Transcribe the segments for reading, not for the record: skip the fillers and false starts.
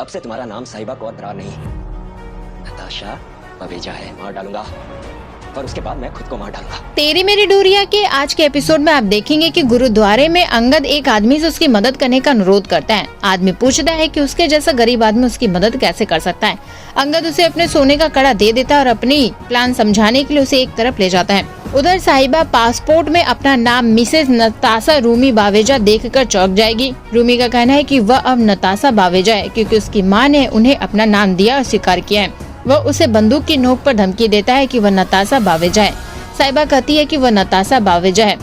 अब से तुम्हारा नाम साहिबा कौर बरार नहीं, नताशा बवेजा है। मार डालूंगा और उसके बाद मैं खुद को मार डालूंगा। तेरी मेरी डोरिया के आज के एपिसोड में आप देखेंगे कि गुरुद्वारे में अंगद एक आदमी से उसकी मदद करने का अनुरोध करता है। आदमी पूछता है कि उसके जैसा गरीब आदमी उसकी मदद कैसे कर सकता है। अंगद उसे अपने सोने का कड़ा दे देता है और अपनी प्लान समझाने के लिए उसे एक तरफ ले जाता है। उधर साहिबा पासपोर्ट में अपना नाम मिसेस नताशा रूमी बावेजा देखकर चौंक जाएगी। रूमी का कहना है कि वह अब नताशा बावेजा है क्योंकि उसकी मां ने उन्हें अपना नाम दिया और स्वीकार किया है। वह उसे बंदूक की नोक पर धमकी देता है कि वह नताशा बावेजा है। साहिबा कहती है कि वह नताशा बावेजा है।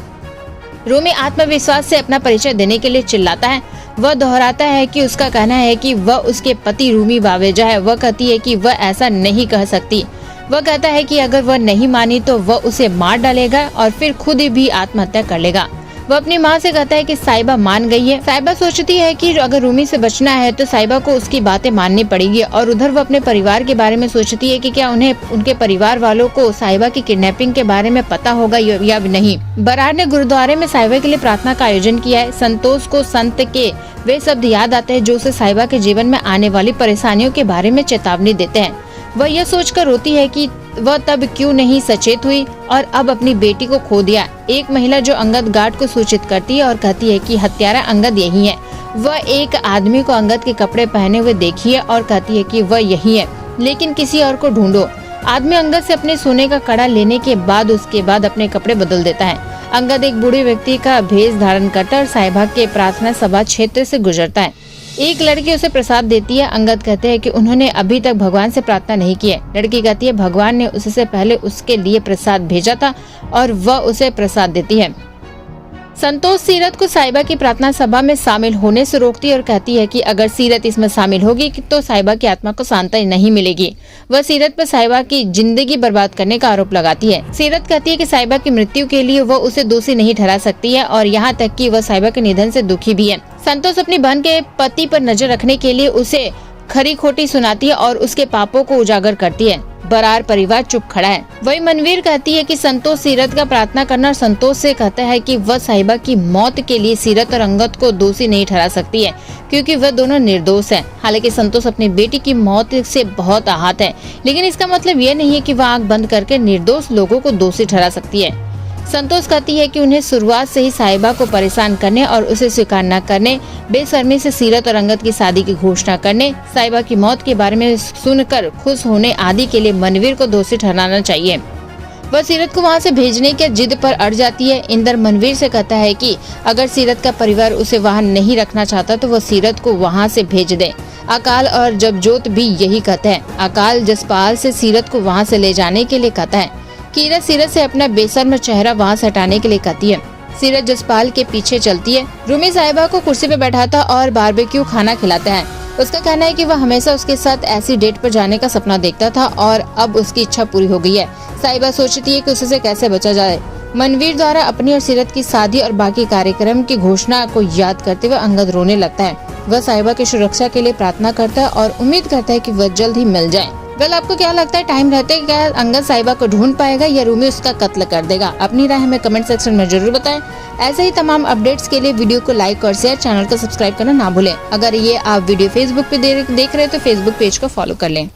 रूमी आत्मविश्वास से अपना परिचय देने के लिए चिल्लाता है। वह दोहराता है कि उसका कहना है कि वह उसके पति रूमी बावेजा है। वह कहती है कि वह ऐसा नहीं कह सकती। वह कहता है कि अगर वह नहीं मानी तो वह उसे मार डालेगा और फिर खुद भी आत्महत्या कर लेगा। वह अपनी माँ से कहता है कि साहिबा मान गई है। साहिबा सोचती है कि अगर रूमी से बचना है तो साहिबा को उसकी बातें माननी पड़ेगी और उधर वह अपने परिवार के बारे में सोचती है कि क्या उन्हें उनके परिवार वालों को साहिबा की किडनैपिंग के बारे में पता होगा या नहीं। बरार ने गुरुद्वारे में साहिबा के लिए प्रार्थना का आयोजन किया है। संतोष को संत के वे शब्द याद आते हैं जो उसे साहिबा के जीवन में आने वाली परेशानियों के बारे में चेतावनी देते हैं। वह यह सोचकर रोती है कि वह तब क्यों नहीं सचेत हुई और अब अपनी बेटी को खो दिया। एक महिला जो अंगद गार्ड को सूचित करती है और कहती है कि हत्यारा अंगद यही है। वह एक आदमी को अंगद के कपड़े पहने हुए देखी है और कहती है कि वह यही है, लेकिन किसी और को ढूंढो। आदमी अंगद से अपने सोने का कड़ा लेने के बाद उसके बाद अपने कपड़े बदल देता है। अंगद एक बूढ़े व्यक्ति का भेष धारण करता है और साहिबा के प्रार्थना सभा क्षेत्र से गुजरता है। एक लड़की उसे प्रसाद देती है। अंगद कहते हैं कि उन्होंने अभी तक भगवान से प्रार्थना नहीं की है। लड़की कहती है भगवान ने उससे पहले उसके लिए प्रसाद भेजा था और वह उसे प्रसाद देती है। संतोष सीरत को साहिबा की प्रार्थना सभा में शामिल होने से रोकती है और कहती है कि अगर सीरत इसमें शामिल होगी तो साहिबा की आत्मा को शांति नहीं मिलेगी। वह सीरत पर साहिबा की जिंदगी बर्बाद करने का आरोप लगाती है। सीरत कहती है कि साहिबा की मृत्यु के लिए वह उसे दोषी नहीं ठहरा सकती है और यहाँ तक कि वह साहिबा के निधन से दुखी भी है। संतोष अपनी बहन के पति पर नजर रखने के लिए उसे खरी खोटी सुनाती है और उसके पापों को उजागर करती है। बरार परिवार चुप खड़ा है। वही मनवीर कहती है कि संतोष सीरत का प्रार्थना करना और संतोष से कहता है कि वह साहिबा की मौत के लिए सीरत और अंगद को दोषी नहीं ठहरा सकती है क्योंकि वह दोनों निर्दोष हैं। हालांकि संतोष अपनी बेटी की मौत से बहुत आहत है, लेकिन इसका मतलब यह नहीं है कि वह आंख बंद करके निर्दोष लोगों को दोषी ठहरा सकती है। संतोष कहती है कि उन्हें शुरुआत से ही साहिबा को परेशान करने और उसे स्वीकार न करने, बेशर्मी से सीरत और अंगद की शादी की घोषणा करने, साहिबा की मौत के बारे में सुनकर खुश होने आदि के लिए मनवीर को दोषी ठहराना चाहिए। वह सीरत को वहां से भेजने के जिद पर अड़ जाती है। इंदर मनवीर से कहता है कि अगर सीरत का परिवार उसे वहां नहीं रखना चाहता तो वह सीरत को वहां से भेज दे। अकाल और जबजोत भी यही कहते हैं। अकाल जसपाल से सीरत को वहां से ले जाने के लिए कहता है। कीरत सीरत से अपना बेशर्म चेहरा वहाँ से हटाने के लिए कहती है। सीरत जसपाल के पीछे चलती है। रूमी साहिबा को कुर्सी पे बैठाता और बारबेक्यू खाना खिलाता है। उसका कहना है कि वह हमेशा उसके साथ ऐसी डेट पर जाने का सपना देखता था और अब उसकी इच्छा पूरी हो गई है। साहिबा सोचती है कि उससे कैसे बचा जाए। मनवीर द्वारा अपनी और सीरत की शादी और बाकी कार्यक्रम की घोषणा को याद करते हुए अंगद रोने लगता है। वह साहिबा की सुरक्षा के लिए प्रार्थना करता है और उम्मीद करता है कि वह जल्द ही मिल जाए। वेल, आपको क्या लगता है, टाइम रहते क्या अंगद साहिबा को ढूंढ पाएगा या रूमी उसका कत्ल कर देगा? अपनी राय हमें कमेंट सेक्शन में जरूर बताएं। ऐसे ही तमाम अपडेट्स के लिए वीडियो को लाइक और शेयर, चैनल को सब्सक्राइब करना ना भूलें। अगर ये आप वीडियो फेसबुक पे देख रहे हैं तो फेसबुक पेज को फॉलो कर लें।